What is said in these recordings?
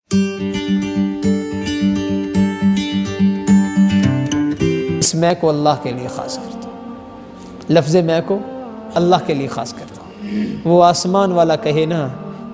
اس میں کو اللہ کے لیے خاص کرتا ہوں، لفظ میں کو اللہ کے لیے خاص کرتا ہوں۔ وہ آسمان والا کہے نا،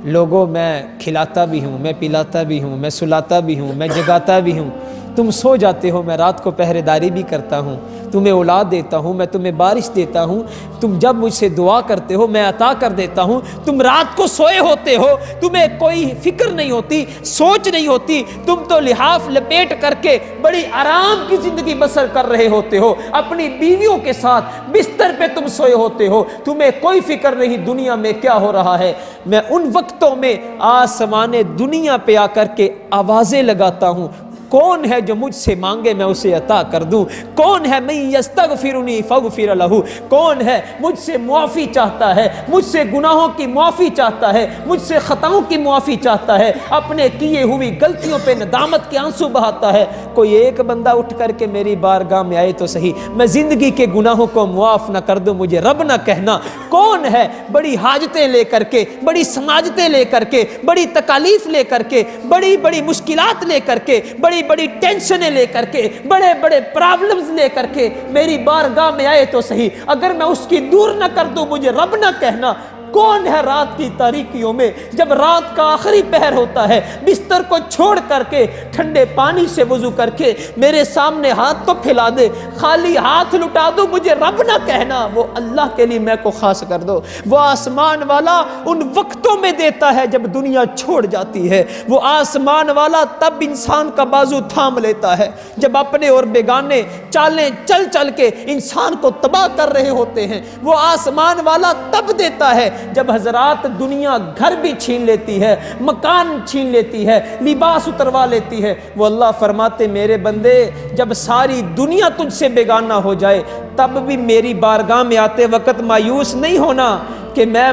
لوگوں میں کھلاتا بھی ہوں، میں پلاتا بھی ہوں، میں سلاتا بھی ہوں، میں جگاتا بھی ہوں، تم سو جاتے ہو، میں رات کو پہرے داری بھی کرتا ہوں، تمہیں اولاد دیتا ہوں، میں تمہیں بارش دیتا ہوں، تم جب مجھ سے دعا کرتے ہو میں عطا کر دیتا ہوں، تم رات کو سوئے ہوتے ہو، تمہیں کوئی فکر نہیں ہوتی، سوچ نہیں ہوتی، تم تو لحاف لپیٹ کر کے بڑی آرام کی زندگی بسر کر رہے ہوتے ہو، اپنی بیویوں کے ساتھ بستر پہ تم سوئے ہوتے ہو، تمہیں کوئی فکر نہیں دنیا میں کیا ہو رہا ہے۔ میں ان وقتوں میں آسمان دنیا پہ آ کر کے آوازیں لگاتا ہوں، کون ہے جو مجھ سے مانگے میں اسے عطا کر دوں، کون ہے من یستغفرنی فاغفر لہ، کون ہے مجھ سے معافی چاہتا ہے، مجھ سے گناہوں کی معافی چاہتا ہے، مجھ سے خطاؤں کی معافی چاہتا ہے، اپنے کیے ہوئی غلطیوں پہ ندامت کے آنسو بہاتا ہے۔ کوئی ایک بندہ اٹھ کر کے میری بارگاہ میں آئے تو صحیح، میں زندگی کے گناہوں کو معاف نہ کر دوں، مجھے رب نہ کہنا۔ کون ہے بڑی حاجتیں لے کر کے، بڑی سماجتیں لے کر کے، بڑی تکالیف لے کر کے، بڑی بڑی مشکلات لے کر کے، بڑی بڑی ٹینشنیں لے کر کے، بڑے بڑے پرابلمز لے کر کے میری بارگاہ میں آئے تو صحیح، اگر میں اس کی دور نہ کر دوں مجھے رب نہ کہنا۔ کون ہے رات کی تاریکیوں میں جب رات کا آخری پہر ہوتا ہے، بستر کو چھوڑ کر کے ٹھنڈے پانی سے وضو کر کے میرے سامنے ہاتھ تو پھیلا دے، خالی ہاتھ لٹا دو، مجھے رب نہ کہنا، وہ اللہ کے لیے میں کو خاص کر دو۔ وہ آسمان والا ان وقتوں میں دیتا ہے جب دنیا چھوڑ جاتی ہے، وہ آسمان والا تب انسان کا بازو تھام لیتا ہے جب اپنے اور بیگانے چالیں چل چل کے انسان کو تباہ کر رہے ہوتے ہیں، وہ آسمان والا تب دیتا ہے جب حضرات دنیا گھر بھی چھین لیتی ہے، مکان چھین لیتی ہے، لباس اتروا لیتی ہے۔ وہ اللہ فرماتے میرے بندے جب ساری دنیا تجھ سے بیگانہ ہو جائے تب بھی میری بارگاہ میں آتے وقت مایوس نہیں ہونا کہ میں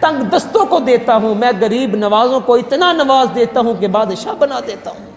تنگ دستوں کو دیتا ہوں، میں غریب نوازوں کو اتنا نواز دیتا ہوں کہ بادشاہ بنا دیتا ہوں۔